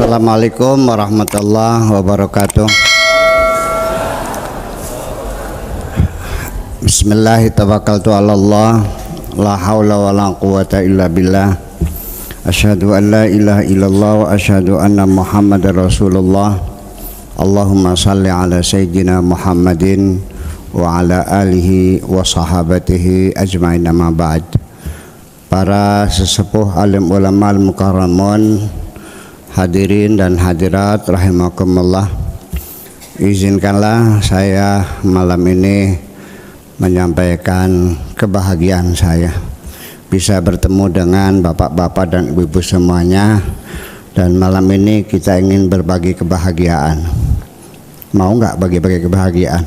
Assalamualaikum warahmatullahi wabarakatuh. Bismillahirrahmanirrahim. La haula wa la quwata illa billah. Asyhadu an la ilaha illallah wa asyhadu anna Muhammadar Rasulullah. Allahumma salli ala sayyidina Muhammadin wa ala alihi wa sahabatihi ajma'in, amma ba'd. Para sesepuh alim ulama al-mukarramun, hadirin dan hadirat rahimakumullah, izinkanlah saya malam ini menyampaikan kebahagiaan saya bisa bertemu dengan bapak-bapak dan ibu-ibu semuanya, dan malam ini kita ingin berbagi kebahagiaan. Mau nggak bagi-bagi kebahagiaan?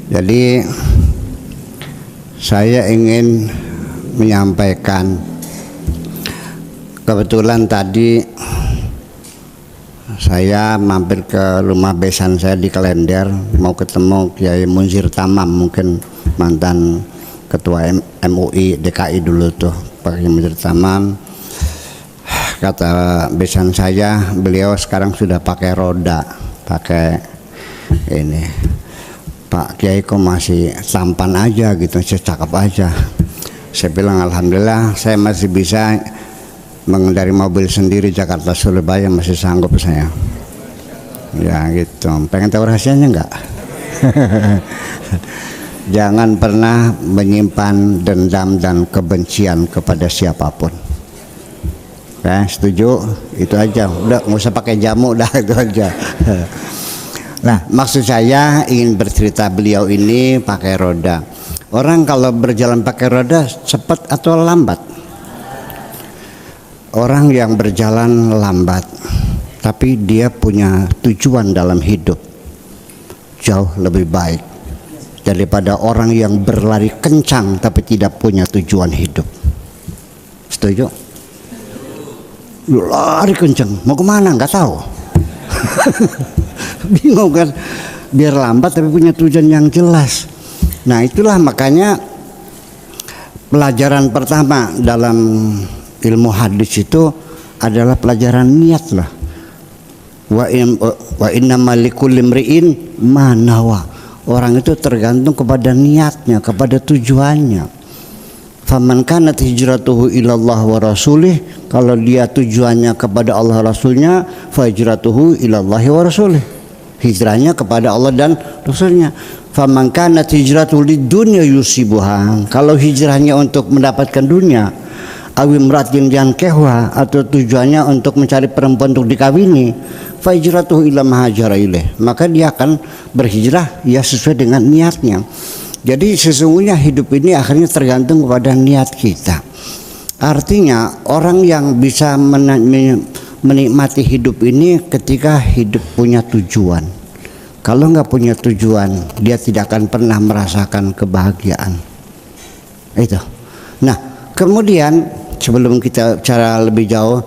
Jadi saya ingin menyampaikan, kebetulan tadi saya mampir ke rumah besan saya di Klender, mau ketemu Kiai Munzir Tamam, mungkin mantan ketua MUI DKI dulu tuh, Pak Kiai Munzir Tamam. Kata besan saya, beliau sekarang sudah pakai roda, pakai ini. Pak Kiai kok masih tampan aja gitu, cakep aja. Saya bilang alhamdulillah saya masih bisa mengendari mobil sendiri Jakarta Surabaya, masih sanggup saya. Ya gitu. Pengen tahu rahasianya enggak? Jangan pernah menyimpan dendam dan kebencian kepada siapapun. Ya, setuju? Itu aja. Udah nggak usah pakai jamu, dah itu aja. Nah, maksud saya ingin bercerita, beliau ini pakai roda. Orang kalau berjalan pakai roda cepat atau lambat? Orang yang berjalan lambat, tapi dia punya tujuan dalam hidup, jauh lebih baik daripada orang yang berlari kencang tapi tidak punya tujuan hidup. Setuju? Lu lari kencang, mau kemana? Nggak tahu. Bingung kan? Biar lambat tapi punya tujuan yang jelas. Nah, itulah makanya pelajaran pertama dalam ilmu hadis itu adalah pelajaran niat lah. Wa innamal likulli imri'in ma nawa. Orang itu tergantung kepada niatnya, kepada tujuannya. Faman kanat hijratuhu ilallah wa rasulih, kalau dia tujuannya kepada Allah Rasulnya, fa hijratuhu ilallahi wa rasulih, hijrahnya kepada Allah dan Rasulnya. Faman kanat hijratuhu lidunya yusibuha, kalau hijrahnya untuk mendapatkan dunia, awim ratin yang kehwa, atau tujuannya untuk mencari perempuan untuk dikawini, fa hijratuhu ila ma hajara ilaih, maka dia akan berhijrah ya sesuai dengan niatnya. Jadi sesungguhnya hidup ini akhirnya tergantung kepada niat kita. Artinya orang yang bisa menikmati hidup ini ketika hidup punya tujuan. Kalau nggak punya tujuan, dia tidak akan pernah merasakan kebahagiaan. Itu. Nah, kemudian sebelum kita bicara lebih jauh,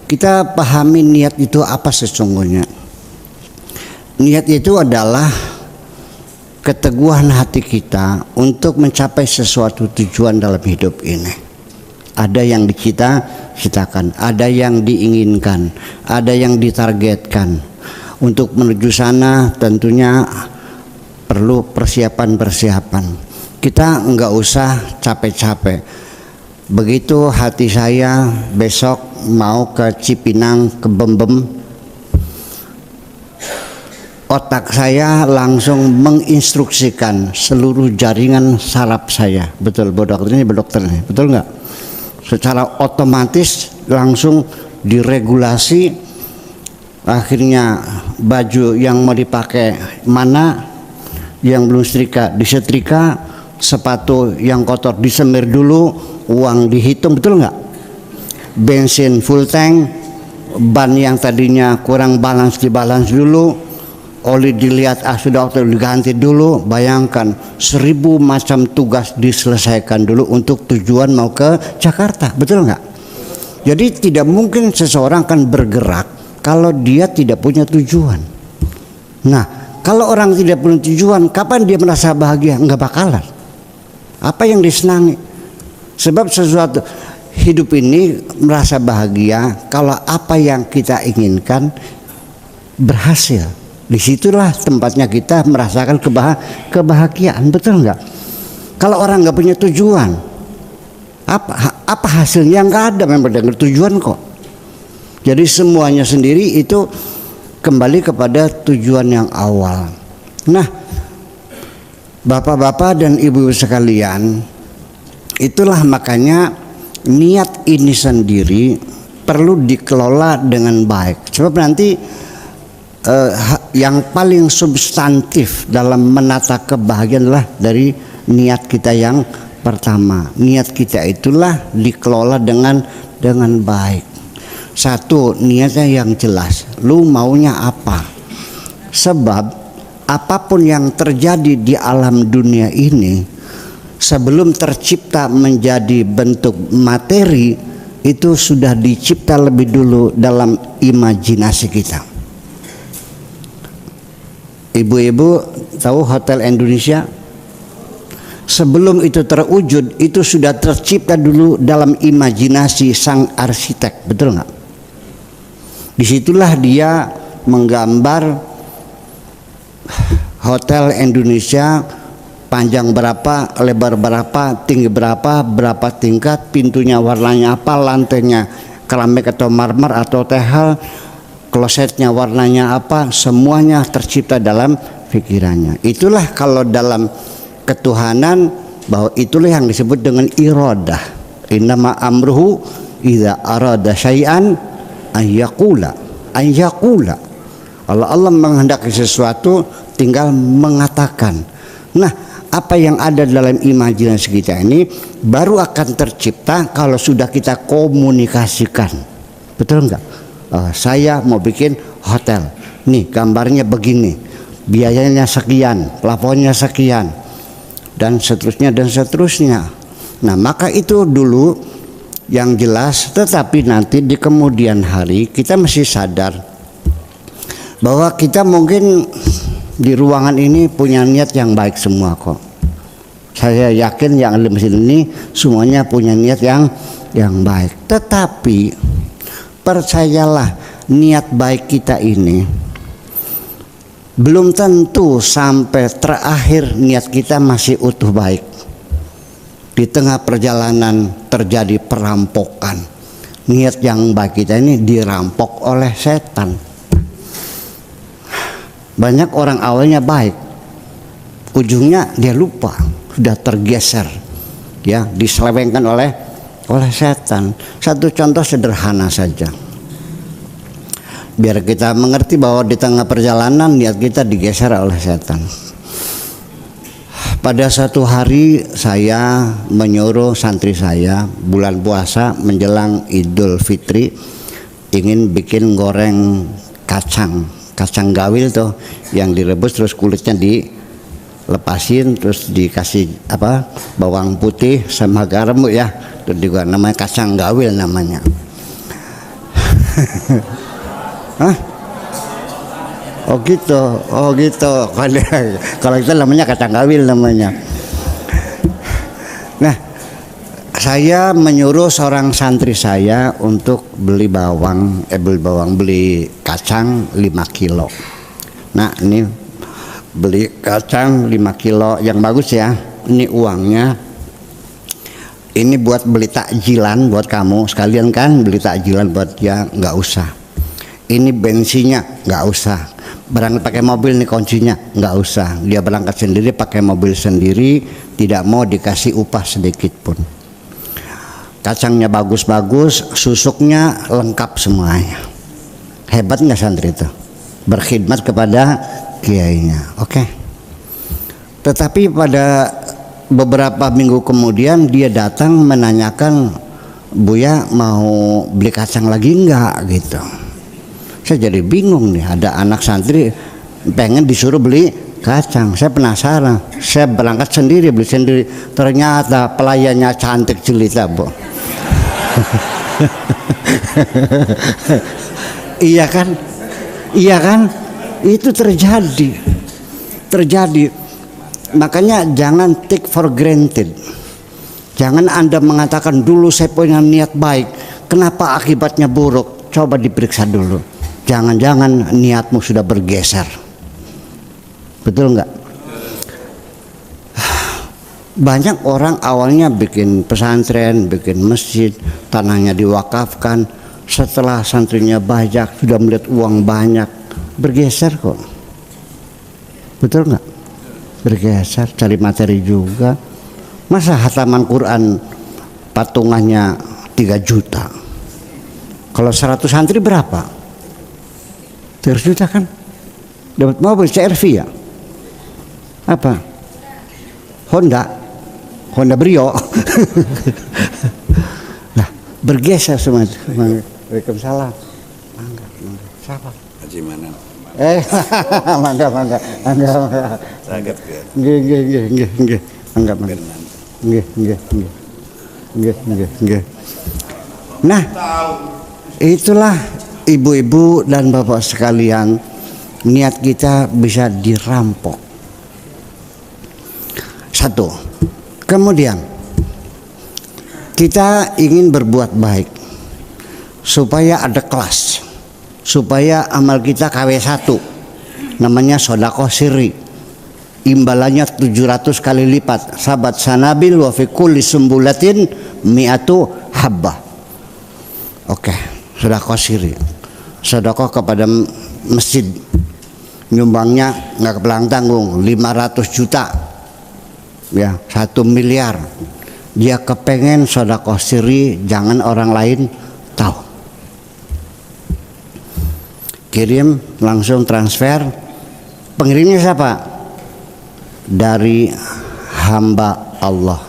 kita pahami niat itu apa sesungguhnya. Niat itu adalah keteguhan hati kita untuk mencapai sesuatu tujuan dalam hidup ini. Ada yang dicita-citakan, ada yang diinginkan, ada yang ditargetkan. Untuk menuju sana tentunya perlu persiapan-persiapan. Kita enggak usah capek-capek. Begitu hati saya besok mau ke Cipinang, ke Bembem, otak saya langsung menginstruksikan seluruh jaringan saraf saya. Betul, Bu Dokter ini, Bu Dokter ini. Betul nggak? Secara otomatis langsung diregulasi. Akhirnya baju yang mau dipakai mana, yang belum setrika disetrika, sepatu yang kotor disemir dulu, uang dihitung. Betul nggak? Bensin full tank, ban yang tadinya kurang balance dibalance dulu, oli dilihat sudah diganti dulu. Bayangkan 1000 macam tugas diselesaikan dulu untuk tujuan mau ke Jakarta. Betul nggak? Jadi tidak mungkin seseorang akan bergerak kalau dia tidak punya tujuan. Nah, kalau orang tidak punya tujuan, kapan dia merasa bahagia? Nggak bakalan. Apa yang disenangi? Sebab sesuatu hidup ini merasa bahagia kalau apa yang kita inginkan berhasil. Disitulah tempatnya kita merasakan kebahagiaan, betul nggak? Kalau orang nggak punya tujuan, apa hasilnya? Nggak ada, memang dengan tujuan kok. Jadi semuanya sendiri itu kembali kepada tujuan yang awal. Nah, bapak-bapak dan ibu-ibu sekalian, itulah makanya niat ini sendiri perlu dikelola dengan baik. Sebab nanti yang paling substantif dalam menata kebahagiaan adalah dari niat kita yang pertama. Niat kita itulah dikelola dengan baik. Satu, niatnya yang jelas. Lu maunya apa? Sebab apapun yang terjadi di alam dunia ini, sebelum tercipta menjadi bentuk materi, itu sudah dicipta lebih dulu dalam imajinasi kita. Ibu-ibu tahu Hotel Indonesia? Sebelum itu terwujud, itu sudah tercipta dulu dalam imajinasi sang arsitek, betul nggak? Disitulah dia menggambar Hotel Indonesia, panjang berapa, lebar berapa, tinggi berapa, berapa tingkat, pintunya warnanya apa, lantainya keramik atau marmer atau tehel, klosetnya warnanya apa, semuanya tercipta dalam pikirannya. Itulah kalau dalam ketuhanan, bahwa itulah yang disebut dengan iradah. Innama amruhu idza arada syai'an ayyaqula. Kalau Allah menghendaki sesuatu tinggal mengatakan. Nah, apa yang ada dalam imajinasi kita ini baru akan tercipta kalau sudah kita komunikasikan. Betul enggak? Saya mau bikin hotel. Nih gambarnya begini, biayanya sekian, plafonnya sekian, dan seterusnya dan seterusnya. Nah, maka itu dulu yang jelas. Tetapi nanti di kemudian hari kita mesti sadar bahwa kita mungkin di ruangan ini punya niat yang baik semua kok. Saya yakin yang ada di mesin ini semuanya punya niat yang baik. Tetapi percayalah, niat baik kita ini belum tentu sampai terakhir niat kita masih utuh baik. Di tengah perjalanan terjadi perampokan. Niat yang baik kita ini dirampok oleh setan. Banyak orang awalnya baik, ujungnya dia lupa, sudah tergeser, ya, diselewengkan oleh setan. Satu contoh sederhana saja, biar kita mengerti bahwa di tengah perjalanan niat kita digeser oleh setan. Pada satu hari saya menyuruh santri saya, bulan puasa menjelang Idul Fitri, ingin bikin goreng kacang gawil tuh, yang direbus terus kulitnya dilepasin, terus dikasih bawang putih sama garam ya, itu juga namanya kacang gawil namanya. Hah? Oh gitu. Kalau itu namanya kacang gawil namanya. Nah, saya menyuruh seorang santri saya untuk beli kacang 5 kilo. Nah, ini beli kacang 5 kilo yang bagus ya. Ini uangnya. Ini buat beli takjilan buat kamu sekalian kan, beli takjilan buat dia, nggak usah. Ini bensinnya nggak usah. Berangkat pakai mobil nih kuncinya nggak usah. Dia berangkat sendiri pakai mobil sendiri, tidak mau dikasih upah sedikit pun. Kacangnya bagus-bagus, susuknya lengkap semuanya. Hebat nggak santri itu? Berkhidmat kepada kiainya. Oke. Tetapi pada beberapa minggu kemudian dia datang menanyakan, Buya mau beli kacang lagi enggak gitu. Saya jadi bingung nih, ada anak santri pengen disuruh beli kacang. Saya penasaran, saya berangkat sendiri, beli sendiri. Ternyata pelayannya cantik jelita, Bu. Iya kan? Itu terjadi. Makanya jangan take for granted. Jangan Anda mengatakan dulu saya punya niat baik, kenapa akibatnya buruk? Coba diperiksa dulu. Jangan-jangan niatmu sudah bergeser. Betul nggak? Banyak orang awalnya bikin pesantren, bikin masjid, tanahnya diwakafkan. Setelah santrinya banyak, sudah melihat uang banyak, bergeser kok. Betul nggak? Bergeser, cari materi juga. Masa hataman Quran patungannya 3 juta? Kalau 100 santri berapa? 300 juta kan? Dapat mobil CR-V ya? Apa? Honda Brio. Nah, bergeser semua. Waalaikumsalam. Mangga. Siapa? Haji Manan. Mangga. Sagap ya. Nggih. Mangga. Nggih. Nah, itulah ibu-ibu dan bapak sekalian, niat kita bisa dirampok. Satu. Kemudian kita ingin berbuat baik supaya ada kelas, supaya amal kita KW1, namanya sedekah sirri. Imbalannya 700 kali lipat. Sahabat sanabil wa fi kulli sumbulatin mi'atu habbah. Oke, sedekah sirri. Sedekah kepada masjid. Nyumbangnya enggak kepelang tanggung, 500 juta. Ya, 1 miliar. Dia kepengen sedekah sirri, jangan orang lain tahu. Kirim langsung transfer. Pengirimnya siapa? Dari hamba Allah.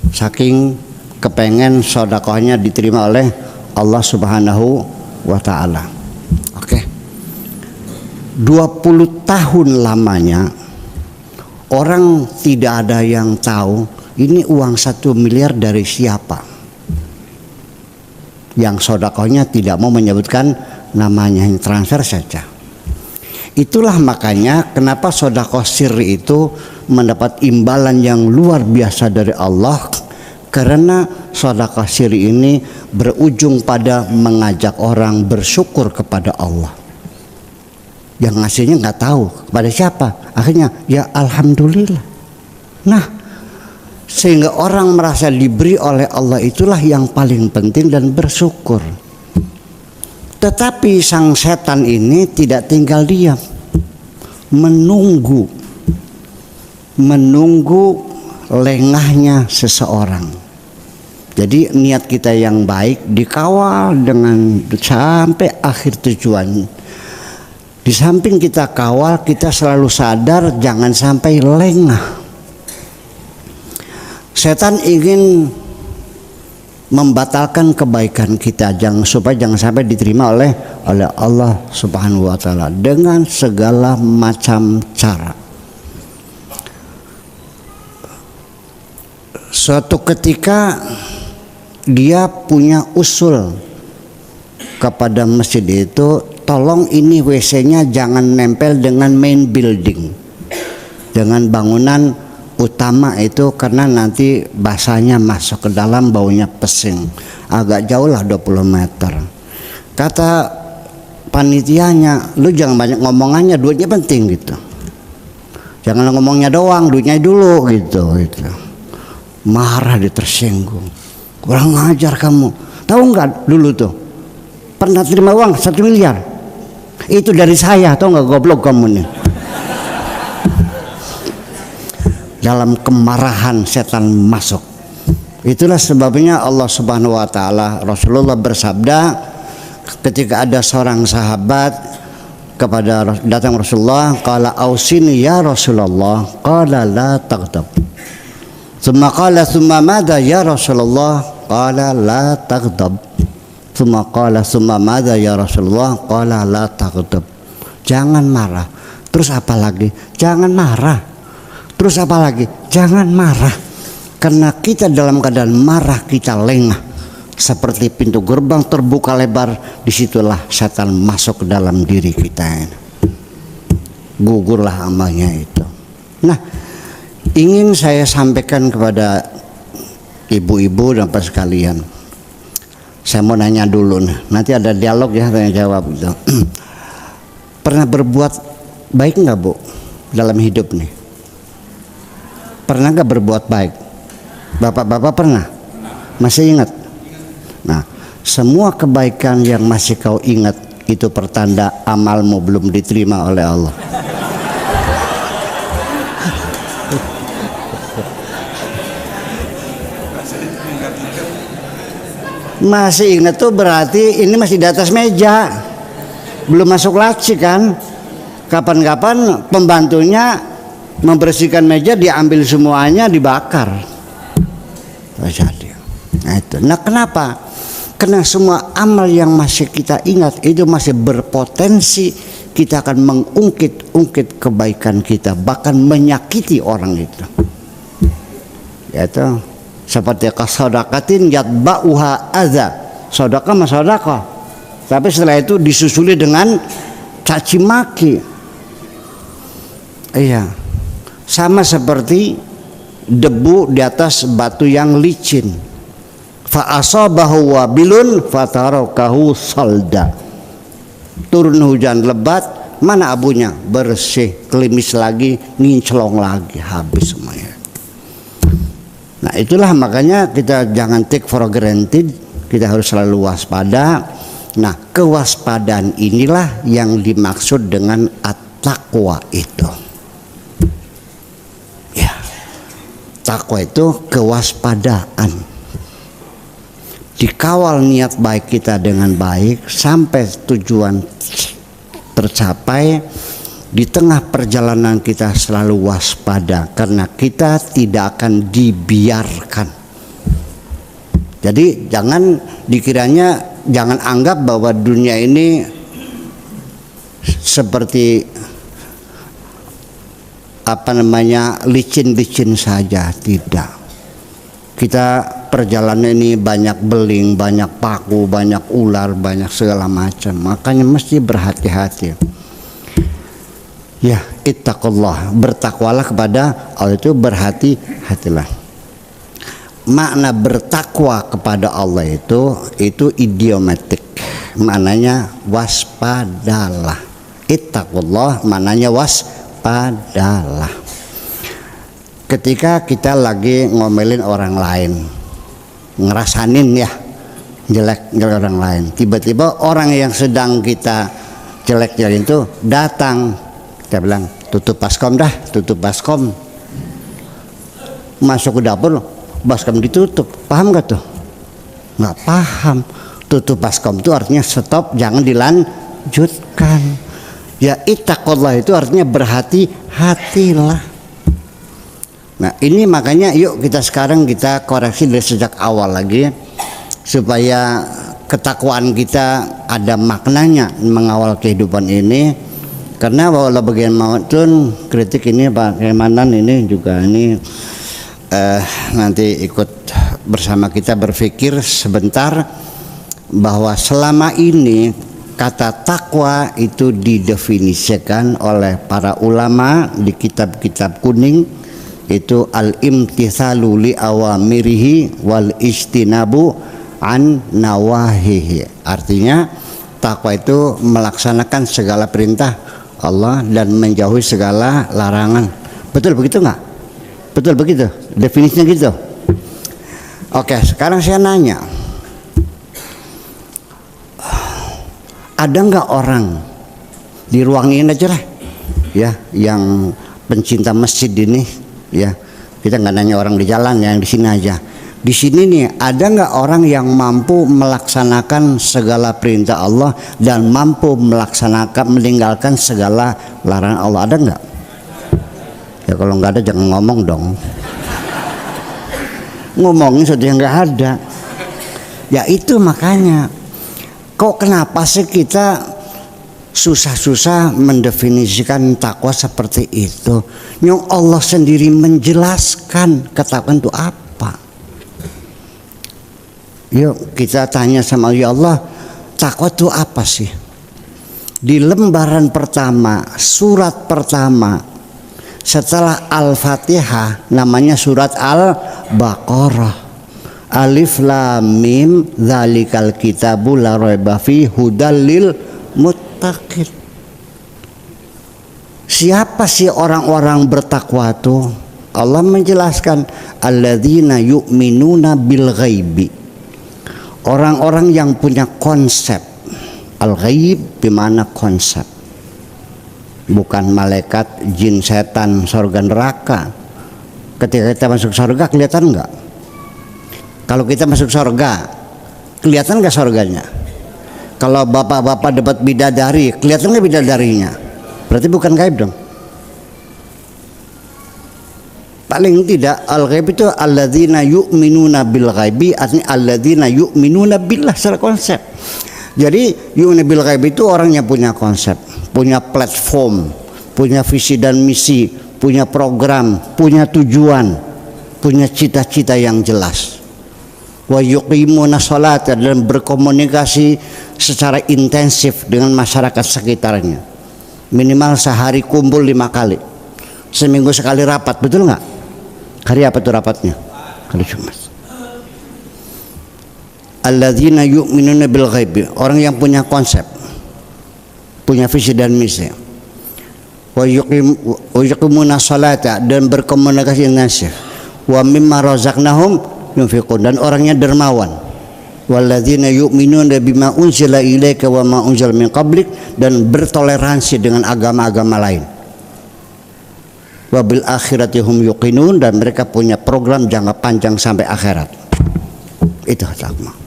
Saking kepengen sedekahnya diterima oleh Allah Subhanahu wa taala. Oke. 20 tahun lamanya orang tidak ada yang tahu ini uang 1 miliar dari siapa. Yang sedekahnya tidak mau menyebutkan namanya, yang transfer saja. Itulah makanya kenapa sedekah sirri itu mendapat imbalan yang luar biasa dari Allah, karena sedekah sirri ini berujung pada mengajak orang bersyukur kepada Allah. Yang ngasihnya nggak tahu kepada siapa, akhirnya ya alhamdulillah. Nah, sehingga orang merasa diberi oleh Allah, itulah yang paling penting dan bersyukur. Tetapi sang setan ini tidak tinggal diam, menunggu lengahnya seseorang. Jadi niat kita yang baik dikawal dengan sampai akhir tujuan. Di samping kita kawal, kita selalu sadar jangan sampai lengah. Setan ingin membatalkan kebaikan kita supaya jangan sampai diterima oleh Allah Subhanahu wa taala dengan segala macam cara. Suatu ketika dia punya usul kepada masjid itu, tolong ini WC-nya jangan nempel dengan main building, dengan bangunan utama itu, karena nanti basahnya masuk ke dalam, baunya pesing. Agak jauh lah 20 meter. Kata panitianya, lu jangan banyak ngomongannya, duitnya penting gitu. Jangan ngomongnya doang, duitnya dulu gitu. Marah, dia tersinggung. Kurang ajar kamu. Tahu nggak dulu tuh pernah terima uang 1 miliar? Itu dari saya, tahu nggak, goblok kamu nih. Dalam kemarahan setan masuk. Itulah sebabnya Allah Subhanahu wa taala, Rasulullah bersabda ketika ada seorang sahabat datang Rasulullah, qala ausini ya Rasulullah, qala la taghdab. Tsumma qala tsumma madza ya Rasulullah, qala la taghdab. Tsumma qala tsumma madza ya Rasulullah, qala la taghdab. Jangan marah. Terus apa lagi? Jangan marah. Terus apa lagi? Jangan marah. Karena kita dalam keadaan marah, kita lengah. Seperti pintu gerbang terbuka lebar, disitulah setan masuk ke dalam diri kita. Gugurlah amalnya itu. Nah, ingin saya sampaikan kepada ibu-ibu dan bapak sekalian. Saya mau nanya dulu, nanti ada dialog ya, tanya jawab gitu. Pernah berbuat baik nggak Bu dalam hidup nih? Pernah nggak berbuat baik? Bapak-bapak pernah? Masih ingat? Nah, semua kebaikan yang masih kau ingat itu pertanda amalmu belum diterima oleh Allah. Masih ingat tuh berarti ini masih di atas meja, belum masuk laci kan. Kapan-kapan pembantunya membersihkan meja, diambil semuanya, dibakar. Jadi, nah itu. Nah kenapa? Karena semua amal yang masih kita ingat itu masih berpotensi kita akan mengungkit-ungkit kebaikan kita, bahkan menyakiti orang itu. Yaitu seperti kasodakatin yatba'uha adza. Sedekah mah sedekah, tapi setelah itu disusuli dengan caci maki. Iya, sama seperti debu di atas batu yang licin. Fa asabahu wabilun fatarakahu salda. Turun hujan lebat, mana abunya? Bersih, klimis lagi, nginclong lagi, habis semuanya. Nah itulah makanya kita jangan take for granted, kita harus selalu waspada. Nah kewaspadaan inilah yang dimaksud dengan at-taqwa itu. Ya, takwa itu kewaspadaan. Dikawal niat baik kita dengan baik sampai tujuan tercapai. Di tengah perjalanan kita selalu waspada karena kita tidak akan dibiarkan. Jadi jangan dikiranya, jangan anggap bahwa dunia ini seperti licin-licin saja, tidak. Kita perjalanan ini banyak beling, banyak paku, banyak ular, banyak segala macam. Makanya mesti berhati-hati. Ya, ittaqullah, bertakwalah kepada Allah, itu berhati-hatilah. Makna bertakwa kepada Allah itu idiomatik, maknanya waspadalah. Ittaqullah maknanya waspadalah. Ketika kita lagi ngomelin orang lain, ngerasanin ya jelek orang lain, tiba-tiba orang yang sedang kita jelek-jelekin itu datang, kita bilang tutup baskom dah, tutup baskom. Masuk ke dapur, baskom ditutup, paham gak tuh? Nggak paham. Tutup baskom itu artinya stop, jangan dilanjutkan. Ya ittaqullah itu artinya berhati-hatilah. Nah ini makanya yuk kita sekarang kita koreksi dari sejak awal lagi, supaya ketakwaan kita ada maknanya mengawal kehidupan ini. Karena walau bagaimanapun kritik ini Pak Kemanan ini juga ini nanti ikut bersama kita berpikir sebentar bahwa selama ini kata takwa itu didefinisikan oleh para ulama di kitab-kitab kuning itu al-imtithalu li awamirihi wal istinabu an nawahihi. Artinya takwa itu melaksanakan segala perintah Allah dan menjauhi segala larangan. Betul begitu nggak? Betul begitu? Definisinya gitu. Oke, sekarang saya nanya, ada nggak orang di ruang ini aja lah, ya, yang pencinta masjid ini, ya, kita nggak nanya orang di jalan, yang di sini aja. Di sini nih ada nggak orang yang mampu melaksanakan segala perintah Allah dan mampu meninggalkan segala larangan Allah? Ada nggak? Ya kalau nggak ada jangan ngomong dong. Ngomongin sudah nggak ada. Ya itu makanya. Kok kenapa sih kita susah-susah mendefinisikan takwa seperti itu? Yang Allah sendiri menjelaskan ketakwaan itu apa? Yuk kita tanya sama ya Allah, takwa itu apa sih? Di lembaran pertama, surat pertama, Setelah Al-Fatihah namanya surat Al-Baqarah. Alif lam mim dzalikal kitabu la raiba fi hudal lil muttaqin. Siapa sih orang-orang bertakwa itu? Allah menjelaskan alladzina yu'minuna bil ghaibi. Orang-orang yang punya konsep. Al-ghaib bimana konsep. Bukan malaikat, jin, setan, surga, neraka. Ketika kita masuk surga kelihatan enggak? Kalau kita masuk surga, kelihatan nggak surganya? Kalau bapak-bapak dapat bidadari, kelihatan nggak bidadarinya? Berarti bukan gaib dong. Paling tidak al-ghaib itu alladzina yu'minuna bil ghaibi, artinya alladzina yu'minuna billah secara konsep. Jadi yu'minu bil ghaib itu orang yang punya konsep, punya platform, punya visi dan misi, punya program, punya tujuan, punya cita-cita yang jelas. Wa yuqimuna sholata, dan berkomunikasi secara intensif dengan masyarakat sekitarnya. Minimal sehari kumpul 5 kali, seminggu sekali rapat, betul nggak? Hari apa tuh rapatnya? Hari Jumat. Alladzina yu'minuna bil ghaibi, orang yang punya konsep, punya visi dan misi. Wa yuqimuna sholata, dan berkomunikasi intensif. Wa mimma razaqnahum yunfiqun, dan orangnya dermawan. Walladzina yu'minuna bima unzila ilaika wa ma unzila min qablik, dan bertoleransi dengan agama-agama lain. Wa bil akhirati hum yuqinun, dan mereka punya program jangka panjang sampai akhirat. Itu takwa.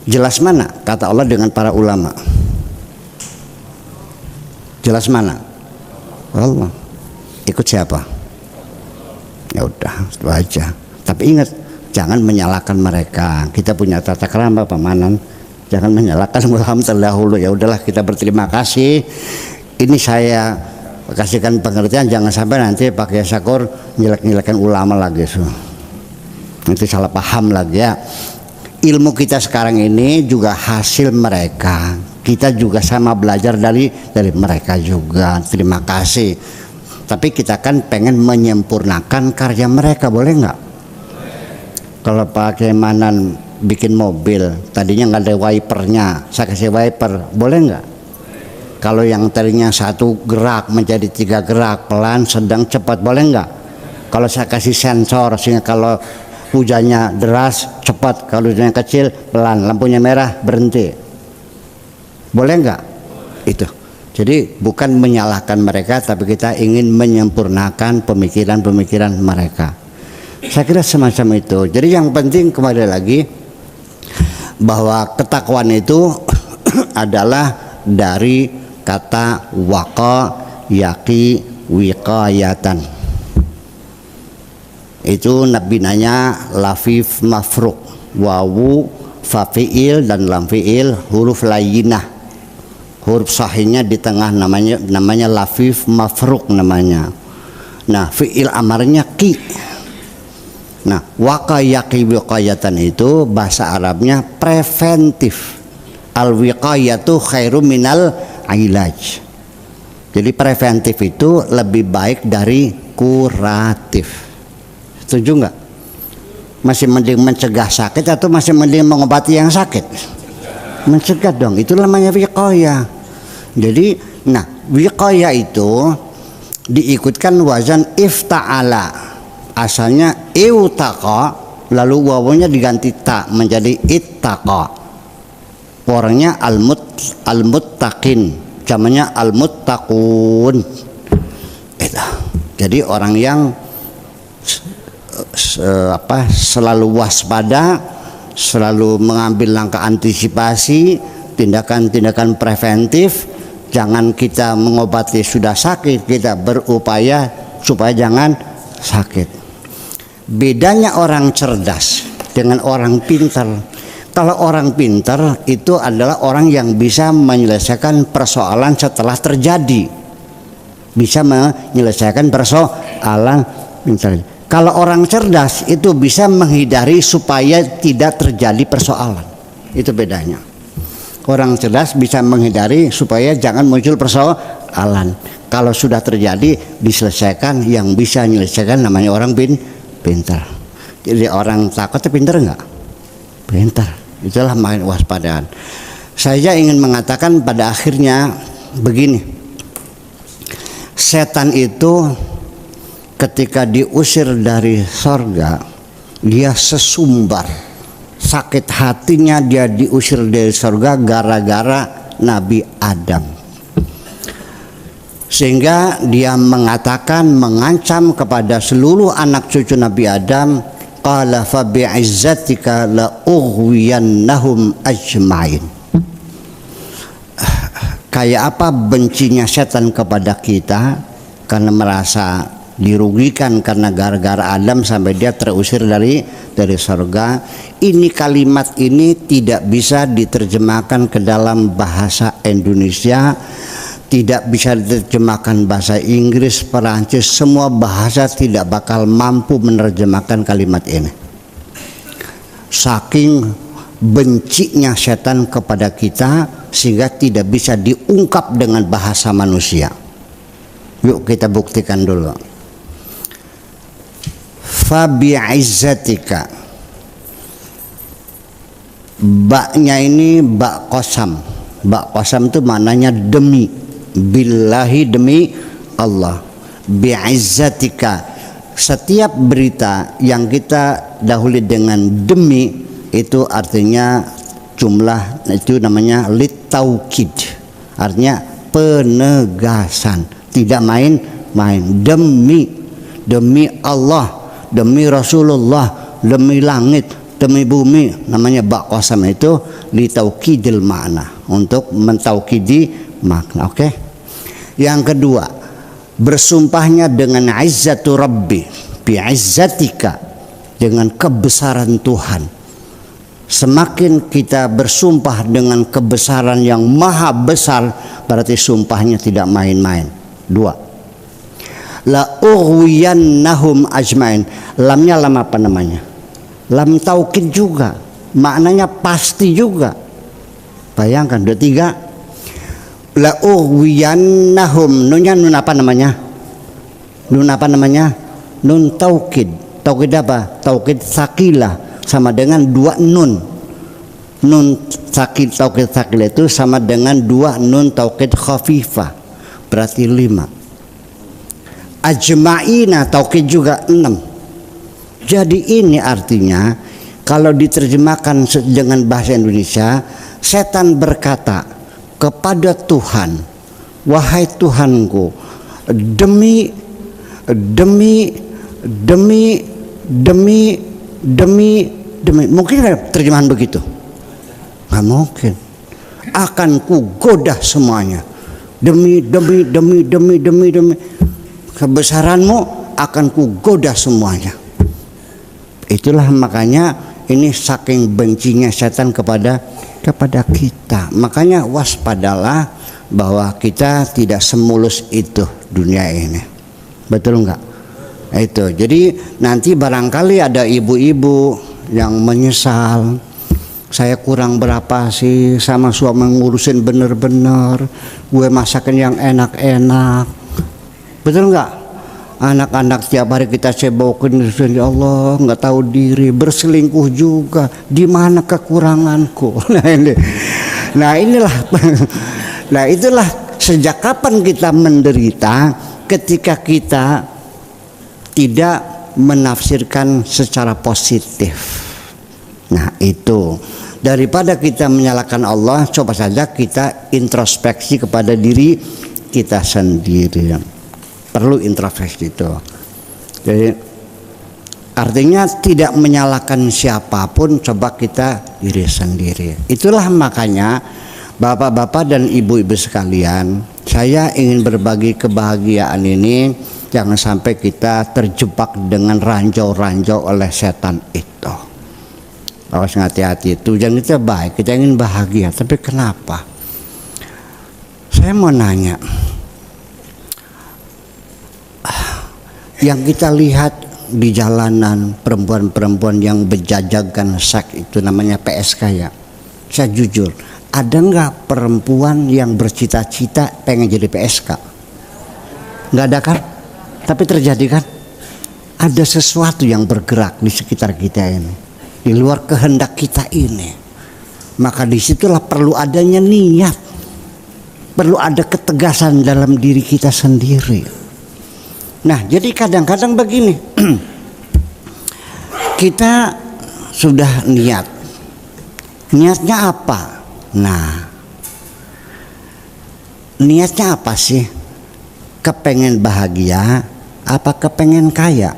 Jelas mana kata Allah dengan para ulama? Jelas mana? Allah. Ikut siapa? Ya udah, itu aja. Tapi ingat, jangan menyalahkan mereka. Kita punya tata krama pamanan, jangan menyalahkan ulama terdahulu. Ya udahlah, kita berterima kasih. Ini saya kasihkan pengertian, jangan sampai nanti pakai Syakur nyelek-nyelekan ulama lagi. Nanti salah paham lagi ya. Ilmu kita sekarang ini juga hasil mereka. Kita juga sama belajar dari mereka juga. Terima kasih. Tapi kita kan pengen menyempurnakan karya mereka, boleh nggak? Kalau pakai Manan bikin mobil, tadinya nggak ada wipernya, saya kasih wiper, boleh nggak? Kalau yang tadinya 1 gerak menjadi 3 gerak, pelan, sedang, cepat, boleh nggak? Kalau saya kasih sensor sehingga kalau hujannya deras cepat, kalau hujannya kecil pelan, lampunya merah berhenti, boleh nggak? Itu. Jadi bukan menyalahkan mereka, tapi kita ingin menyempurnakan pemikiran-pemikiran mereka. Saya kira semacam itu. Jadi yang penting kembali lagi bahwa ketakwaan itu adalah dari kata waqa yaqi wiqayatan. Itu Nabi nanya lafif mafruq, wawu fa fi'il dan lam fi'il huruf layyinah. Huruf sahihnya di tengah namanya lafif mafruq namanya. Nah, fi'il amarnya qi. Nah, waqa yaqi wiqayatan itu bahasa Arabnya preventif. Al wiqayatu khairu minal ilaj. Jadi preventif itu lebih baik dari kuratif. Setuju nggak? Masih mending mencegah sakit atau masih mending mengobati yang sakit? Mencegah dong, itu namanya wiqayah. Jadi, nah wiqayah itu diikutkan wazan ifta'ala. Asalnya iutaqa, lalu wawunya diganti ta menjadi ittaqa. Orangnya al-muttaqin, namanya al-muttaqun. Jadi orang yang selalu waspada, selalu mengambil langkah antisipasi, tindakan-tindakan preventif. Jangan kita mengobati sudah sakit, kita berupaya supaya jangan sakit. Bedanya orang cerdas dengan orang pintar. Kalau orang pintar itu adalah orang yang bisa menyelesaikan persoalan setelah terjadi, bisa menyelesaikan persoalan pintar. Kalau orang cerdas itu bisa menghindari supaya tidak terjadi persoalan. Itu bedanya. Orang cerdas bisa menghindari supaya jangan muncul persoalan. kalau sudah terjadi diselesaikan, yang bisa menyelesaikan namanya orang pintar. Jadi orang takut itu pintar enggak? Pintar. Itulah makna waspadaan. Saya ingin mengatakan pada akhirnya begini. Setan itu ketika diusir dari sorga, dia sesumbar. Sakit hatinya dia diusir dari sorga gara-gara Nabi Adam. Sehingga dia mengatakan, mengancam kepada seluruh anak cucu Nabi Adam, qala fa bi'izzatika la ughwiyannahum ajma'in. Kayak apa bencinya setan kepada kita karena merasa dirugikan karena gara-gara Adam sampai dia terusir dari surga. Ini kalimat ini tidak bisa diterjemahkan ke dalam bahasa Indonesia, tidak bisa diterjemahkan bahasa Inggris, Perancis, semua bahasa tidak bakal mampu menerjemahkan kalimat ini. Saking bencinya setan kepada kita sehingga tidak bisa diungkap dengan bahasa manusia. Yuk kita buktikan dulu. Fa bi'izzatika. Baknya ini bak qasam. Bak qasam itu maknanya demi. Billahi, demi Allah. Bi'izzatika. Setiap berita yang kita dahului dengan demi itu artinya jumlah, itu namanya litaukid, artinya penegasan, tidak main-main. Demi Allah, demi Rasulullah, demi langit, demi bumi, namanya bak qasam itu litaukidil makna, untuk mentaukidi makna. Oke. Yang kedua, bersumpahnya dengan izzatu rabbi, bi'izzatika, dengan kebesaran Tuhan. Semakin kita bersumpah dengan kebesaran yang maha besar, berarti sumpahnya tidak main-main. Dua, la ughwiyannahum ajmain. Lamnya lam apa namanya? Lam taukid juga, maknanya pasti juga. Bayangkan. Dua, tiga, la ughwiyannahum. Nunnya nun apa namanya? Nun apa namanya? Nun taukid. Taukid apa? Taukid sakilah, sama dengan dua nun. Nun taukid sakilah itu sama dengan dua nun taukid khafifah, berarti 5. Ajma'ina taukid juga 6. Jadi ini artinya kalau diterjemahkan dengan bahasa Indonesia, setan berkata kepada Tuhan, wahai Tuhanku, demi mungkin ada terjemahan begitu? Nggak mungkin. Akan ku goda semuanya. Demi kebesaranmu akan ku goda semuanya. Itulah makanya ini saking bencinya setan kepada kita. Makanya waspadalah bahwa kita tidak semulus itu dunia ini. Betul enggak? Itu. Jadi nanti barangkali ada ibu-ibu yang menyesal, saya kurang berapa sih sama suami ngurusin bener-bener, gue masakin yang enak-enak. Betul enggak? Anak-anak tiap hari kita cebokin, ya Allah, nggak tahu diri, berselingkuh juga. Di mana kekuranganku? Nah itulah sejak kapan kita menderita ketika kita tidak menafsirkan secara positif. Nah itu, daripada kita menyalahkan Allah, coba saja kita introspeksi kepada diri kita sendiri. Perlu introspeksi itu. Jadi artinya tidak menyalahkan siapapun, coba kita diri sendiri. Itulah makanya bapak-bapak dan ibu-ibu sekalian, saya ingin berbagi kebahagiaan ini. Jangan sampai kita terjebak dengan ranjau-ranjau oleh setan itu. Awas, hati-hati. Tujuan kita baik, kita ingin bahagia. Tapi kenapa? Saya mau nanya, yang kita lihat di jalanan perempuan-perempuan yang berjajakan seks itu namanya PSK ya. Saya jujur, ada nggak perempuan yang bercita-cita pengen jadi PSK? Nggak ada kan? Tapi terjadi kan? Ada sesuatu yang bergerak di sekitar kita ini, di luar kehendak kita ini. Maka disitulah perlu adanya niat, perlu ada ketegasan dalam diri kita sendiri. Nah, jadi kadang-kadang begini, kita sudah niat, niatnya apa? Nah, niatnya apa sih? Kepengen bahagia apa kepengen kaya?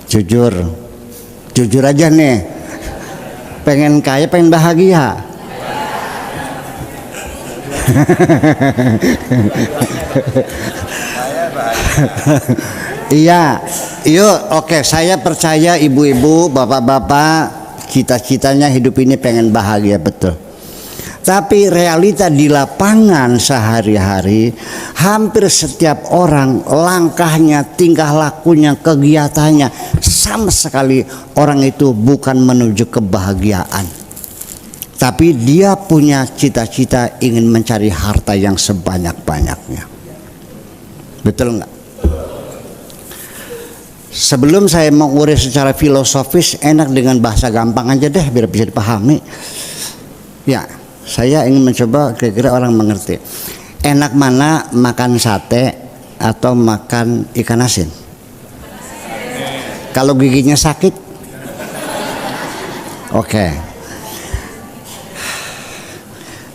Jujur aja nih, pengen kaya pengen bahagia? Iya, yuk, oke, saya percaya ibu-ibu, bapak-bapak, cita-citanya hidup ini pengen bahagia, betul. Tapi realita di lapangan sehari-hari, hampir setiap orang langkahnya, tingkah lakunya, kegiatannya sama sekali orang itu bukan menuju kebahagiaan. Tapi dia punya cita-cita ingin mencari harta yang sebanyak-banyaknya. Betul nggak? Sebelum saya mengurai secara filosofis, enak dengan bahasa gampang aja deh biar bisa dipahami. Ya, saya ingin mencoba kira-kira orang mengerti. Enak mana makan sate atau makan ikan asin? Kalau giginya sakit? Oke.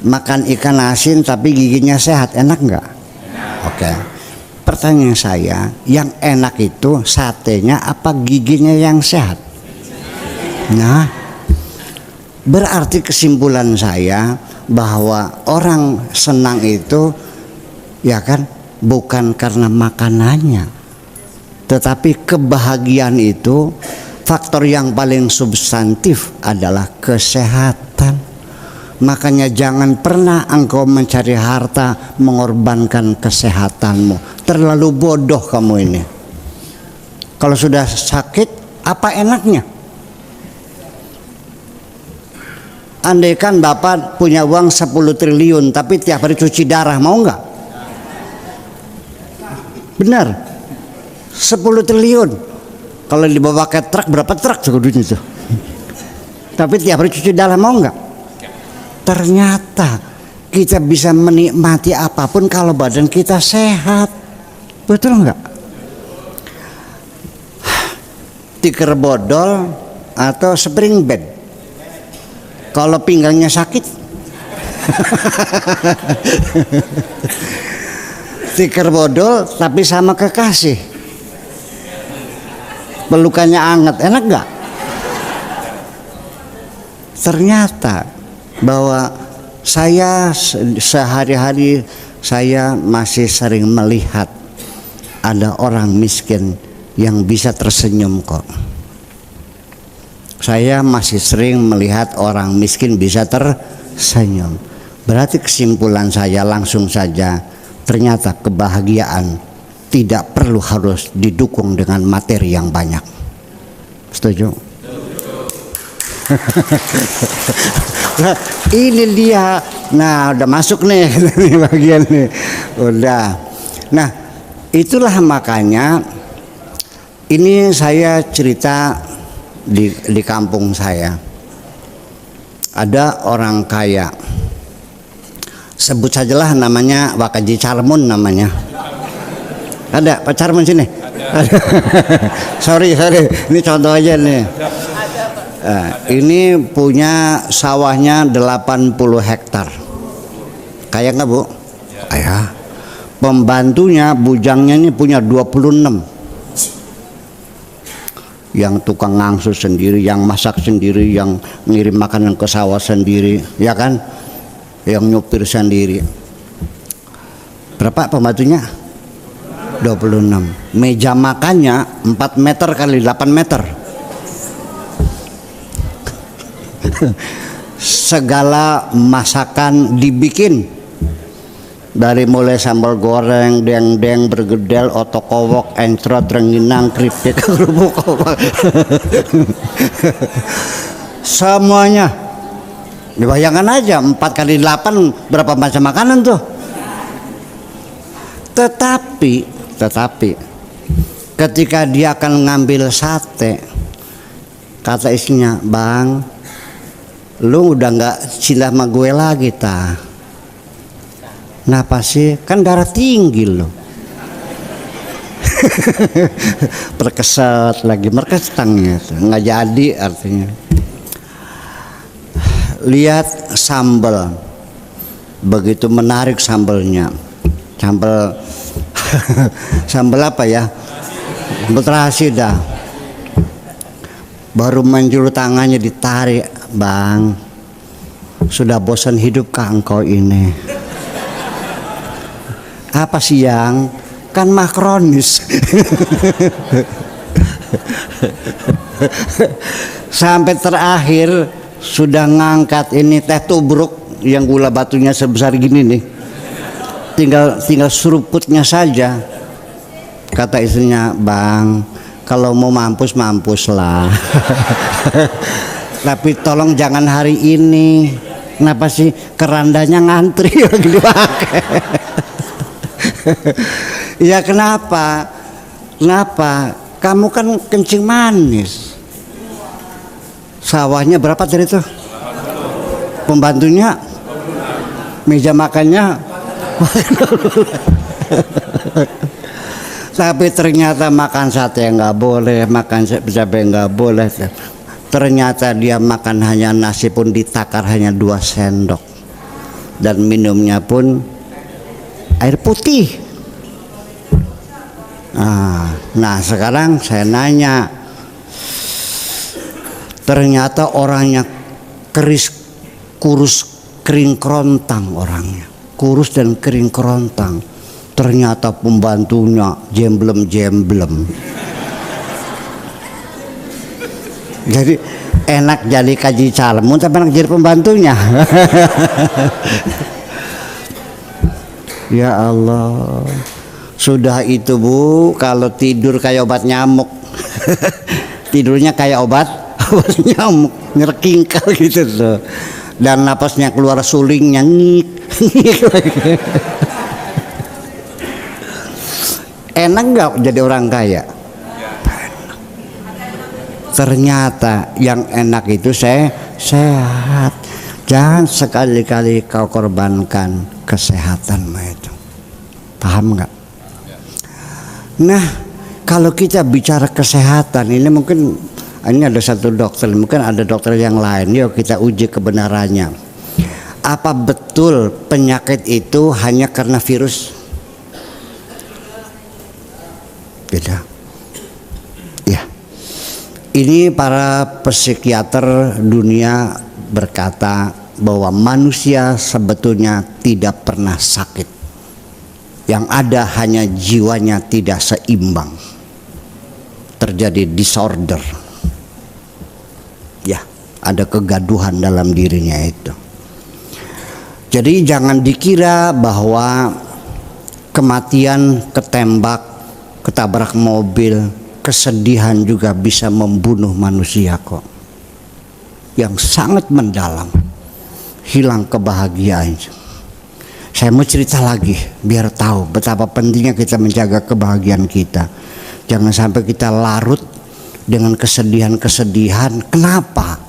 Makan ikan asin tapi giginya sehat, enak nggak? Oke. Pertanyaan saya, yang enak itu satenya apa giginya yang sehat? Nah, berarti kesimpulan saya bahwa orang senang itu ya kan bukan karena makanannya, tetapi kebahagiaan itu faktor yang paling substantif adalah kesehatan. Makanya jangan pernah engkau mencari harta mengorbankan kesehatanmu. Terlalu bodoh kamu ini. Kalau sudah sakit, apa enaknya? Andaikan Bapak punya uang 10 triliun tapi tiap hari cuci darah, mau nggak? Benar, 10 triliun. Kalau dibawa ke truk, berapa truk cukup duitnya itu? Tapi tiap hari cuci darah, mau nggak? Ternyata kita bisa menikmati apapun kalau badan kita sehat. Betul nggak? Tikar bodol atau spring bed? Kalau pinggangnya sakit? Tikar bodol tapi sama kekasih, pelukannya hangat, enak nggak? Ternyata bahwa saya sehari-hari saya masih sering melihat ada orang miskin yang bisa tersenyum kok. Saya masih sering melihat orang miskin bisa tersenyum. Berarti kesimpulan saya langsung saja, ternyata kebahagiaan tidak perlu harus didukung dengan materi yang banyak. Setuju? Nah, ini dia. Nah, udah masuk nih bagian nih. Udah. Nah, itulah makanya ini saya cerita di kampung saya. Ada orang kaya. Sebut sajalah namanya Wakaji Carmun namanya. Ada Pak Carmun sini? Ada. sorry. Ini contoh aja nih. Ini punya sawahnya 80 hektar. Kaya nggak Bu? Kaya. Pembantunya, bujangnya ini punya 26. Yang tukang ngangsu sendiri, yang masak sendiri, yang ngirim makanan ke sawah sendiri, ya kan? Yang nyupir sendiri. Berapa pembantunya? 26. Meja makannya 4 meter kali 8 meter. Segala masakan dibikin, dari mulai sambal goreng, dendeng, bergedel, otokowok, encrot, rengginang, keripik, kerupuk, semuanya. Dibayangkan aja 4 kali 8 berapa macam makanan tuh. Tetapi ketika dia akan ngambil sate, kata istrinya, "Bang, lu udah nggak cinta sama gue lagi ta?" Kenapa sih? Kan darah tinggi lo. Perkeset lagi, merkestangnya nggak jadi artinya. Lihat sambal, begitu menarik sambalnya. Sambal apa ya? Sambal terasi dah. Baru menjulur tangannya ditarik, "Bang, sudah bosan hidup kah engkau ini?" "Apa sih yang? Kan makronis." Sampai terakhir sudah ngangkat ini teh tubruk yang gula batunya sebesar gini nih. Tinggal seruputnya saja. Kata istrinya, "Bang, kalau mau mampus lah." Tapi tolong jangan hari ini. Kenapa sih? Kerandanya ngantri lagi dipakai. Ya kenapa? Kamu kan kencing manis. Sawahnya berapa tadi itu? Pembantunya? Meja makannya? Tapi ternyata makan sate nggak boleh, makan cabai nggak boleh. Ternyata dia makan hanya nasi pun ditakar hanya 2 sendok, dan minumnya pun air putih. Nah sekarang saya nanya, ternyata orangnya kurus kering kerontang, orangnya kurus dan kering kerontang. Ternyata pembantunya jemblem. Jadi enak jadi kaji calmun, tapi enak jadi pembantunya. Ya Allah. Sudah itu Bu, kalau tidur kayak obat nyamuk. Tidurnya kayak obat nyamuk, nyerkingkal gitu loh. Dan napasnya keluar sulingnya ngik. Enak nggak jadi orang kaya? Ternyata yang enak itu sehat. Jangan sekali-kali kau korbankan kesehatanmu itu. Paham nggak? Nah, kalau kita bicara kesehatan ini mungkin ini ada satu dokter, mungkin ada dokter yang lain. Yuk kita uji kebenarannya. Apa betul penyakit itu hanya karena virus? Beda. Ya. Ini para psikiater dunia berkata bahwa manusia sebetulnya tidak pernah sakit. Yang ada hanya jiwanya tidak seimbang. Terjadi disorder. Ya, ada kegaduhan dalam dirinya itu. Jadi jangan dikira bahwa kematian, ketembak, ketabrak mobil, kesedihan juga bisa membunuh manusia kok. Yang sangat mendalam, hilang kebahagiaan. Saya mau cerita lagi biar tahu betapa pentingnya kita menjaga kebahagiaan kita. Jangan sampai kita larut dengan kesedihan-kesedihan. Kenapa?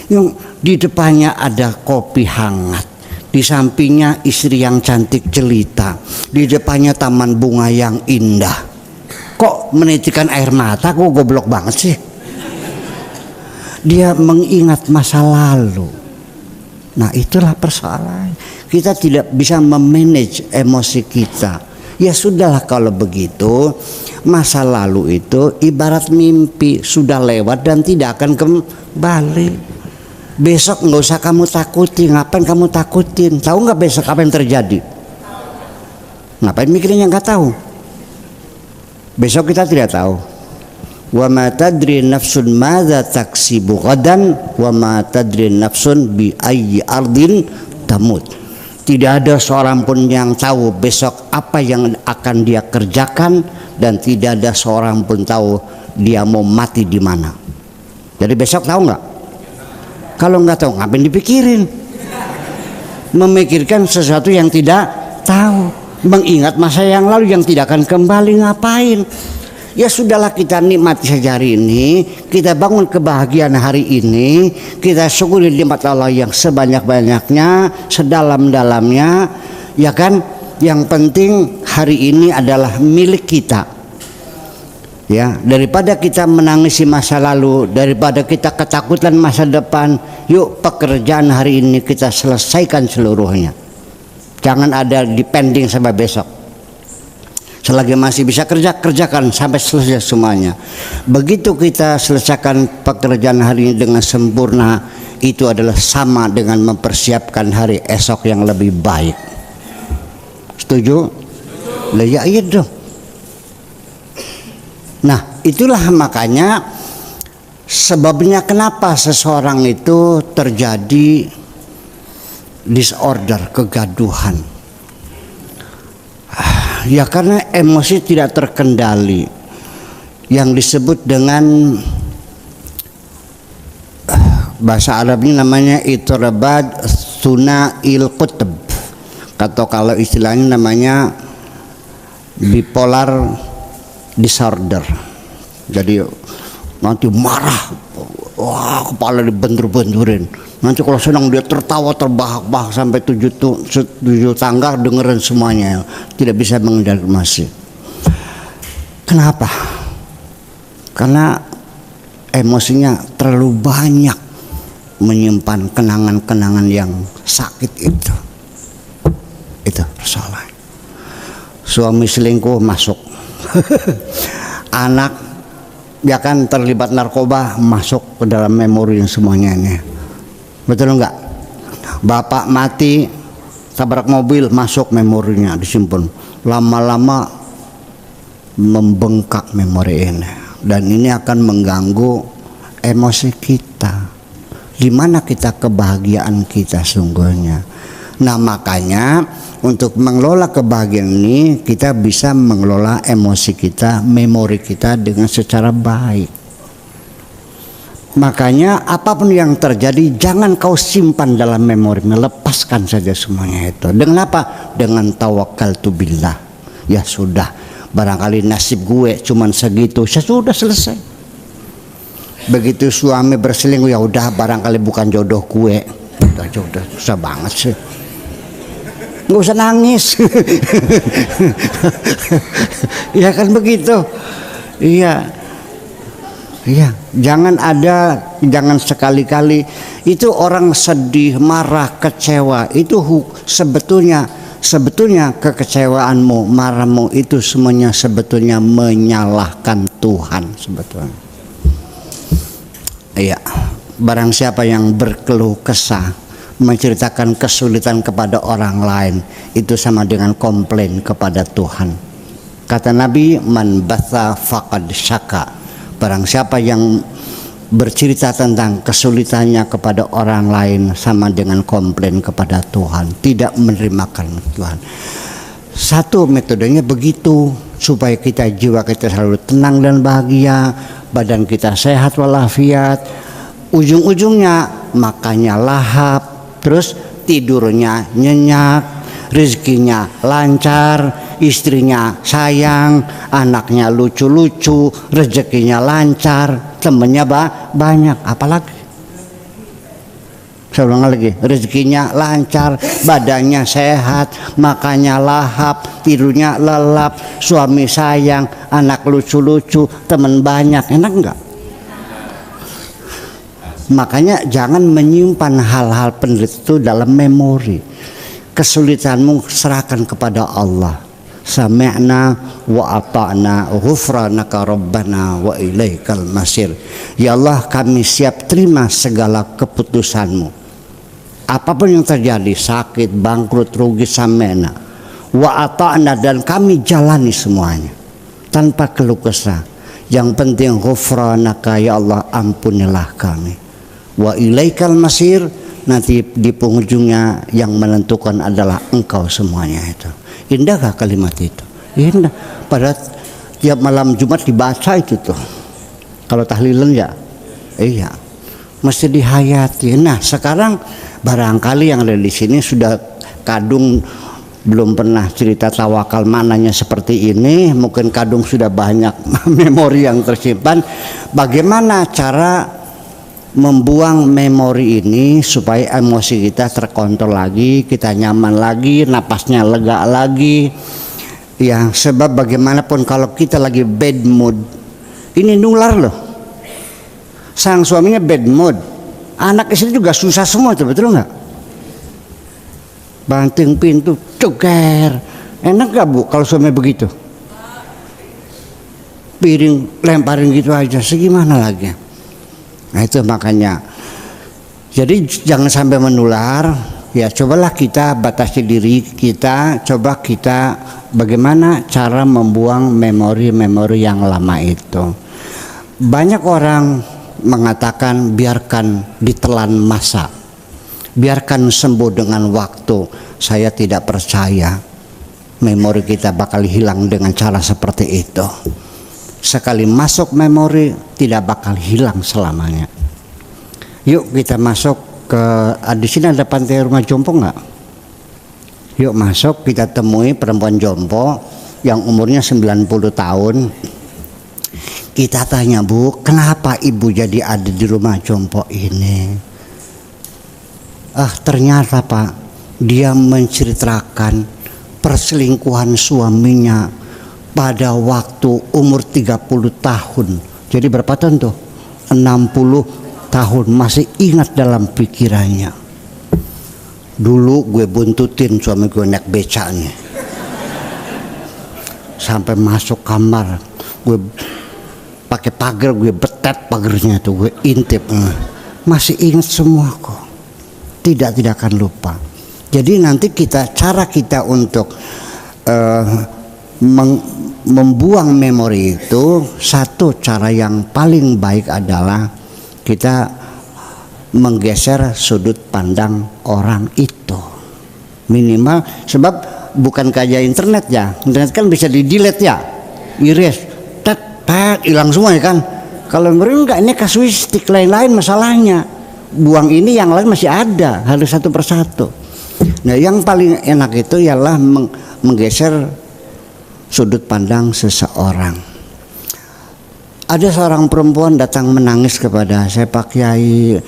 Yang di depannya ada kopi hangat, di sampingnya istri yang cantik jelita, di depannya taman bunga yang indah. Kok menitikan air mata? Kok goblok banget sih? Dia mengingat masa lalu. Nah itulah persoalan. Kita tidak bisa memanage emosi kita. Ya sudahlah kalau begitu. Masa lalu itu ibarat mimpi, sudah lewat dan tidak akan kembali. Besok nggak usah kamu takuti. Ngapain kamu takutin? Tahu nggak besok apa yang terjadi? Ngapain mikirin yang nggak tahu? Besok kita tidak tahu. Wa ma tadri nafsun madza taksibu ghadan wa ma tadri nafsun bi ayyi ardin tamut. Tidak ada seorang pun yang tahu besok apa yang akan dia kerjakan, dan tidak ada seorang pun tahu dia mau mati di mana. Jadi besok tahu nggak? Kalau nggak tahu ngapain dipikirin? Memikirkan sesuatu yang tidak tahu. mengingat masa yang lalu yang tidak akan kembali, ngapain? Ya sudahlah, kita nikmati saja hari ini, kita bangun kebahagiaan hari ini, kita syukuri nikmat Allah yang sebanyak-banyaknya, sedalam-dalamnya, ya kan? Yang penting hari ini adalah milik kita. Ya, daripada kita menangisi masa lalu, daripada kita ketakutan masa depan, yuk pekerjaan hari ini kita selesaikan seluruhnya. Jangan ada dipending sampai besok. Selagi masih bisa kerja, kerjakan sampai selesai semuanya. Begitu kita selesaikan pekerjaan hari ini dengan sempurna, itu adalah sama dengan mempersiapkan hari esok yang lebih baik. Setuju? Lah ya iya dong. Nah, itulah makanya sebabnya kenapa seseorang itu terjadi disorder, kegaduhan. Ya karena emosi tidak terkendali, yang disebut dengan bahasa Arabnya namanya itirabad tsuna'il qutb, atau kalau istilahnya namanya bipolar disorder. Jadi nanti marah, wah kepala dibentur-benturin. Nanti kalau senang dia tertawa terbahak-bahak sampai tujuh tangga dengerin semuanya, tidak bisa mengendalikan emosi. Kenapa? Karena emosinya terlalu banyak menyimpan kenangan-kenangan yang sakit itu. Itu persoalan. Suami selingkuh masuk, anak ya kan terlibat narkoba masuk ke dalam memori semuanya ini. Betul enggak? Bapak mati tabrak mobil, masuk memorinya, disimpan. Lama-lama membengkak memori ini, dan ini akan mengganggu emosi kita. Di mana kita kebahagiaan kita sungguhnya? Nah makanya untuk mengelola kebahagiaan ini kita bisa mengelola emosi kita, memori kita dengan secara baik. Makanya apapun yang terjadi jangan kau simpan dalam memori, lepaskan saja semuanya itu. Dengan apa? Dengan tawakkaltu billah. Ya sudah, barangkali nasib gue cuman segitu, sudah selesai. Begitu suami berselingkuh, ya udah barangkali bukan jodoh gue. Udah susah banget sih. Nggak usah nangis. Ya kan begitu. Iya. Iya, jangan sekali-kali itu orang sedih, marah, kecewa. Itu sebetulnya kekecewaanmu, marahmu itu semuanya sebetulnya menyalahkan Tuhan sebetulnya. Iya, barang siapa yang berkeluh kesah, menceritakan kesulitan kepada orang lain, itu sama dengan komplain kepada Tuhan. Kata Nabi, man batha faqad syaka. Barang siapa yang bercerita tentang kesulitannya kepada orang lain sama dengan komplain kepada Tuhan, tidak menerimakan Tuhan. Satu metodenya begitu, supaya jiwa kita selalu tenang dan bahagia, badan kita sehat walafiat, ujung-ujungnya makannya lahap, terus tidurnya nyenyak, rezekinya lancar, istrinya sayang, anaknya lucu-lucu, rezekinya lancar, temennya banyak. Apalagi saya ulang lagi, rezekinya lancar, badannya sehat, makannya lahap, tidurnya lelap, suami sayang, anak lucu-lucu, teman banyak. Enak enggak? Makanya jangan menyimpan hal-hal penderitaan itu dalam memori. Kesulitanmu serahkan kepada Allah. Sami'na wa ata'na ghufranaka rabbana wa ilaikal masir. Ya Allah, kami siap terima segala keputusanmu. Apapun yang terjadi, sakit, bangkrut, rugi, sami'na wa ata'na, dan kami jalani semuanya tanpa keluh kesah. Yang penting ghufranaka, ya Allah ampunilah kami. Wa ilaikal masir, nanti di penghujungnya yang menentukan adalah Engkau semuanya itu. Indahkah kalimat itu? Indah. Pada tiap malam Jumat dibaca itu tuh. Kalau tahlilan ya, iya, mesti dihayati. Nah sekarang barangkali yang ada di sini sudah kadung belum pernah cerita tawakal maknanya seperti ini, mungkin kadung sudah banyak memori yang tersimpan. Bagaimana cara membuang memori ini supaya emosi kita terkontrol lagi, kita nyaman lagi, napasnya lega lagi. Ya, sebab bagaimanapun kalau kita lagi bad mood, ini nular loh. Sang suaminya bad mood, anak istri juga susah semua, betul nggak? Banting pintu, ceger. Enak gak bu kalau suami begitu? Piring lemparin gitu aja, segimana lagi? Nah itu makanya. Jadi jangan sampai menular. Ya cobalah kita batasi diri kita. Coba kita bagaimana cara membuang memori-memori yang lama itu. Banyak orang mengatakan biarkan ditelan masa, biarkan sembuh dengan waktu. Saya tidak percaya memori kita bakal hilang dengan cara seperti itu. Sekali masuk memori tidak bakal hilang selamanya. Yuk kita masuk ke, di sini ada pantai rumah jompo nggak? Yuk masuk, kita temui perempuan jompo yang umurnya 90 tahun. Kita tanya, Bu, kenapa ibu jadi ada di rumah jompo ini? Ternyata Pak, dia menceritakan perselingkuhan suaminya pada waktu umur 30 tahun. Jadi berapa tahun tuh? 60 tahun, masih ingat dalam pikirannya. Dulu gue buntutin suami gue naik becanya, sampai masuk kamar, gue pakai pagar, gue betet pagarnya tuh, gue intip. Masih ingat semua kok. Tidak akan lupa. Jadi nanti cara kita untuk membuang memori itu, satu cara yang paling baik adalah kita menggeser sudut pandang orang itu. Minimal, sebab bukan kayak internet ya. Internet kan bisa di delete ya, erase, hilang semua ya kan. Kalau mereka enggak, ini kasuistik, lain-lain masalahnya. Buang ini, yang lain masih ada, harus satu persatu. Nah yang paling enak itu ialah menggeser sudut pandang seseorang. Ada seorang perempuan datang menangis kepada saya, Pak Kiai,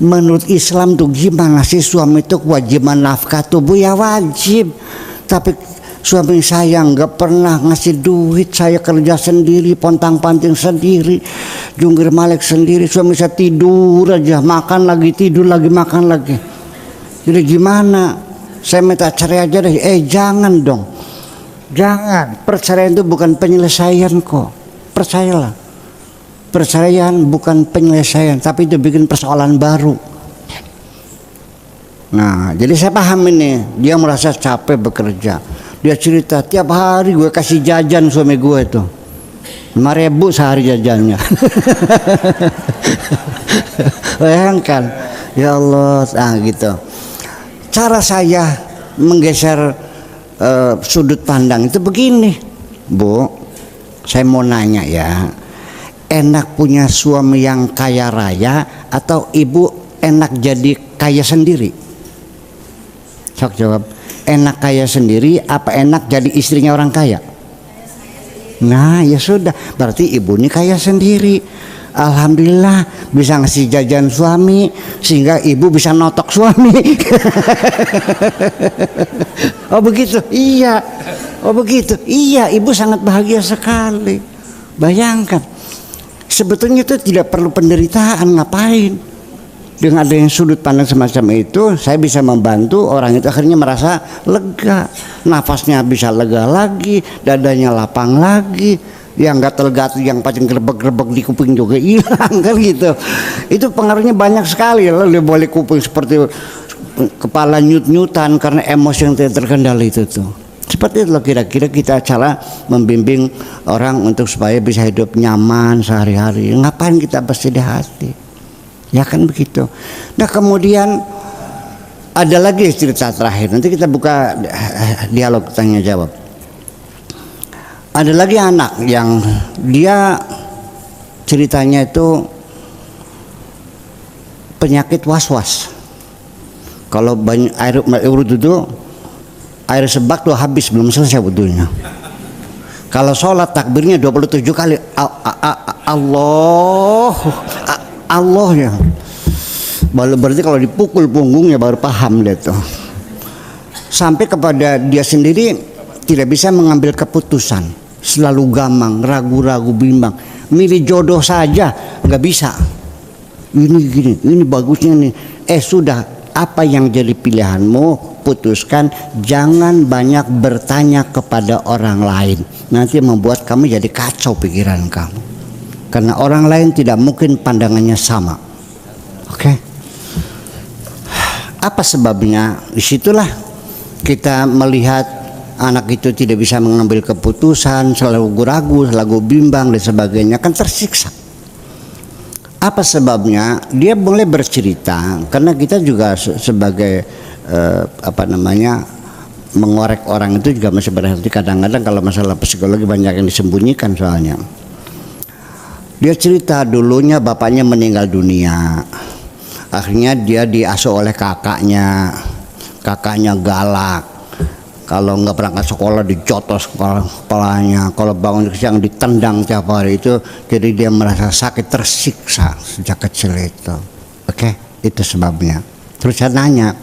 menurut Islam tuh gimana sih suami itu kewajiban nafkah tuh? Bu, ya wajib, tapi suami saya nggak pernah ngasih duit, saya kerja sendiri, pontang panting sendiri, jungkir balik sendiri. Suami saya tidur aja, makan lagi, tidur lagi, makan lagi. Jadi gimana? Saya minta cerai aja deh. Jangan dong, jangan. Perceraian itu bukan penyelesaian kok, percayalah. Perceraian bukan penyelesaian, tapi itu bikin persoalan baru. Nah, jadi saya paham ini. Dia merasa capek bekerja. Dia cerita, tiap hari gue kasih jajan suami gue itu 5.000 sehari jajannya. Bayangkan, ya Allah, gitu. Cara saya menggeser sudut pandang itu begini, Bu. Saya mau nanya ya, enak punya suami yang kaya raya atau ibu enak jadi kaya sendiri? Sok jawab. Enak kaya sendiri apa enak jadi istrinya orang kaya? Nah ya sudah, berarti ibu ini kaya sendiri. Alhamdulillah bisa ngasih jajan suami sehingga ibu bisa notok suami. Oh begitu? Iya. Oh begitu? Iya, ibu sangat bahagia sekali. Bayangkan, sebetulnya itu tidak perlu penderitaan, ngapain? Dengan adanya sudut pandang semacam itu, saya bisa membantu orang itu akhirnya merasa lega, nafasnya bisa lega lagi, dadanya lapang lagi, yang gatel-gatel, yang pacing gerebek-gerebek di kuping juga hilang kan gitu. Itu pengaruhnya banyak sekali. Lalu boleh kuping seperti kepala nyut-nyutan karena emosi yang tidak terkendali itu tuh. Seperti itu kira-kira kita cara membimbing orang untuk supaya bisa hidup nyaman sehari-hari. Ngapain kita bersedih hati? Ya kan begitu. Nah kemudian ada lagi cerita terakhir. Nanti kita buka dialog tanya jawab. Ada lagi anak yang dia ceritanya itu penyakit was-was. Kalau banyak air wudhu itu air sebak tuh habis, belum selesai wudunya. Kalau sholat takbirnya 27 kali Allah ya. Berarti kalau dipukul punggungnya baru paham dia tuh. Sampai kepada dia sendiri tidak bisa mengambil keputusan, selalu gamang, ragu-ragu, bimbang. Milih jodoh saja nggak bisa. Ini gini, ini bagusnya nih. Sudah, apa yang jadi pilihanmu? Putuskan, jangan banyak bertanya kepada orang lain. Nanti membuat kamu jadi kacau pikiran kamu. Karena orang lain tidak mungkin pandangannya sama. Oke? Apa sebabnya? Disitulah kita melihat anak itu tidak bisa mengambil keputusan, selalu ragu, selalu bimbang dan sebagainya, kan tersiksa. Apa sebabnya? Dia boleh bercerita, karena kita juga sebagai mengorek orang itu juga masih berhenti. Kadang-kadang kalau masalah psikologi banyak yang disembunyikan soalnya. Dia cerita dulunya bapaknya meninggal dunia, akhirnya dia diasuh oleh kakaknya galak. Kalau nggak berangkat sekolah dicotos kepalanya, kalau bangun siang ditendang tiap hari itu. Jadi dia merasa sakit, tersiksa sejak kecil itu. Oke, itu sebabnya. Terus saya nanya,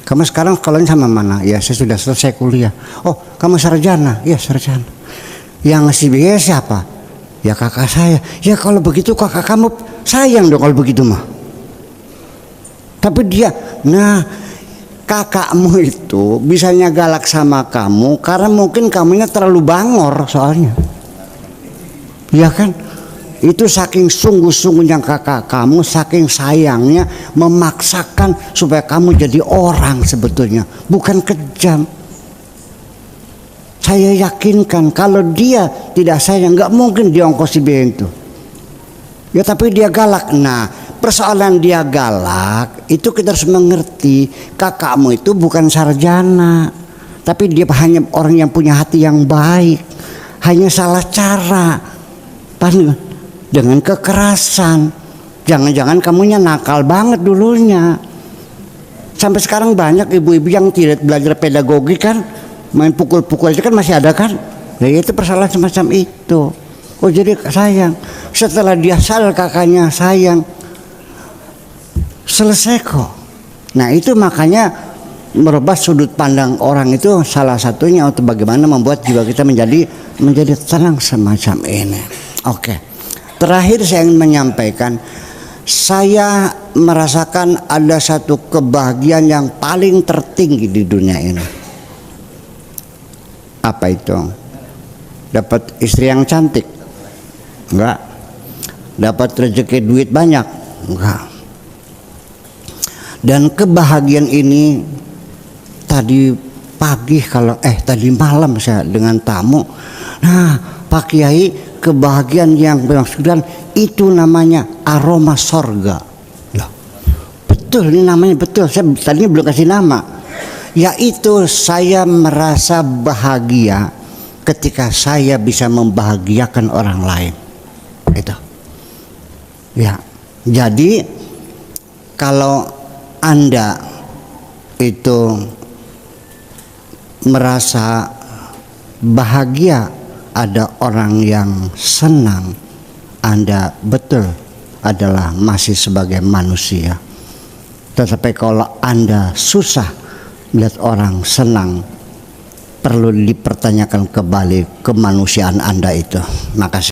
kamu sekarang sekolahnya sama mana? Ya, saya sudah selesai kuliah. Oh, kamu sarjana? Ya, sarjana. Yang ngasih biaya siapa? Ya, kakak saya. Ya, kalau begitu kakak kamu sayang dong kalau begitu mah. Tapi dia, kakakmu itu bisanya galak sama kamu karena mungkin kamunya terlalu bangor soalnya. Ya kan? Itu saking sungguh-sungguhnya kakak kamu, saking sayangnya memaksakan supaya kamu jadi orang sebetulnya, bukan kejam. Saya yakinkan kalau dia tidak sayang, nggak mungkin dia ongkosi biaya itu. Ya, tapi dia galak. Nah, persoalan dia galak itu kita harus mengerti, kakakmu itu bukan sarjana, tapi dia hanya orang yang punya hati yang baik, hanya salah cara, dengan kekerasan. Jangan-jangan kamunya nakal banget dulunya. Sampai sekarang banyak ibu-ibu yang tidak belajar pedagogi kan, main pukul-pukul aja kan masih ada kan. Nah, itu persoalan semacam itu. Oh, jadi sayang. Setelah dia sadar kakaknya sayang, selesai kok. Nah, itu makanya merubah sudut pandang orang itu salah satunya untuk bagaimana membuat jiwa kita menjadi tenang semacam ini. Oke. Terakhir saya ingin menyampaikan, saya merasakan ada satu kebahagiaan yang paling tertinggi di dunia ini. Apa itu? Dapat istri yang cantik? Enggak. Dapat rezeki duit banyak? Enggak. Dan kebahagiaan ini tadi malam saya dengan tamu. Nah, Pak Kiai, kebahagiaan yang bermaksudkan itu namanya aroma sorga. Loh, betul, ini namanya betul. Saya tadinya belum kasih nama. Yaitu saya merasa bahagia ketika saya bisa membahagiakan orang lain. Itu. Ya, jadi kalau Anda itu merasa bahagia ada orang yang senang, Anda betul adalah masih sebagai manusia. Tetapi kalau Anda susah melihat orang senang, perlu dipertanyakan kembali kemanusiaan Anda itu. Makasih.